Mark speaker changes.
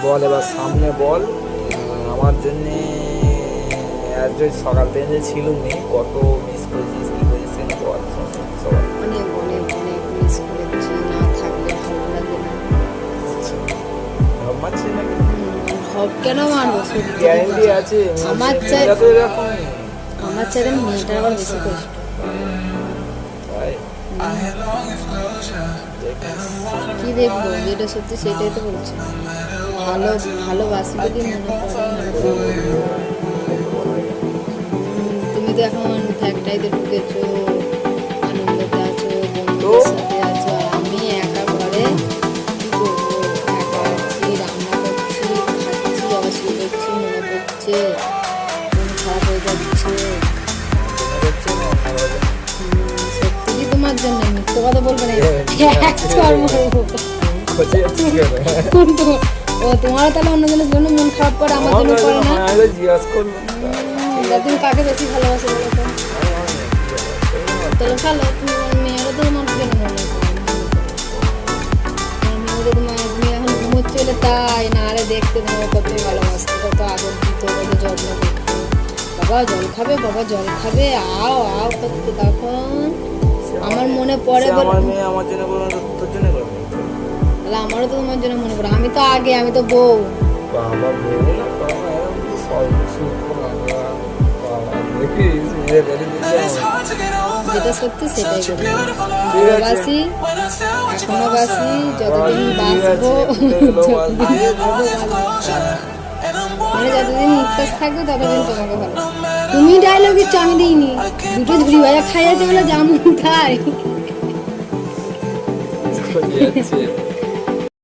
Speaker 1: বল এবার সামনে বল। আমার জন্যে আজ সকাল থেকে যে ছিলুমি কত মিস করেছিস, কি করেছিস বল সবাই।
Speaker 2: অনেক অনেক অনেক মিস করেছি, না থাকলে ভালো লাগে না।
Speaker 1: ভাব মারছিস নাকি?
Speaker 2: ভাব কেন মারবো,
Speaker 1: গ্যারেন্টি আছে
Speaker 2: আমার
Speaker 1: মেয়েরা তো এরকম।
Speaker 2: আমার চাইতে মেয়েটার আবার বেশি কষ্ট।
Speaker 1: তাই
Speaker 2: কি দেখবো, যেটা সত্যি সেটাই তো বলছি। ভালোবাসি যদি মনে পড়ে তুমি তো এখন ফ্যাক্টরিতে ঢুকেছো, আনন্দতে আছো, বন্ধুদের সাথে আছো, আর আমি একা ঘরে কি করবো, একা আছি, রান্না করছি, খাচ্ছি, আবার শুয়ে পড়ছি, মনে পড়ছে, মন খারাপ হয়ে যাচ্ছে। সত্যি কি তোমার জন্য, মিথ্যে কথা বলবে না, ও তোমারও তাহলে অন্যজনের জন্য মন খারাপ করে, আমার জন্য করে না? তুমি কাকে বেশি ভালোবাসো বলো তো? তাহলে ভালো, তোমার মেয়েরও তো তোমার জন্য মনে করে, মেয়ে তোমার, তুমি এখন ঘুমোচ্ছে বলে তাই না, আরে দেখতে তোমার কতই ভালোবাসতো, কত আদর দিত, কত যত্ন করতো, বাবা জল খাবে, বাবা জল খাবে, আও আও করতে, তখন আমার মনে পড়ে বলে।
Speaker 1: আমার মেয়ে আমার জন্য করে না, তোর জন্য করে।
Speaker 2: তাহলে আমারও তো তোমার জন্য মনে পড়ে, আমি তো আগে, আমি তো বউ।
Speaker 1: বাবা বউ না, বাবা এরকম সব সুখ
Speaker 2: যেটা সত্যি সেটাই করি, ভালোবাসি, এখনো বাসি, যতদিন বাঁচবো, মানে যতদিন নিঃশ্বাস থাকবে ততদিন তোমাকে ভালো। তুমি ডায়লগ দিচ্ছ, আমি দিইনি, দুটো ঝুড়ি ভাজা খাই আছে বলে যেমন খাই।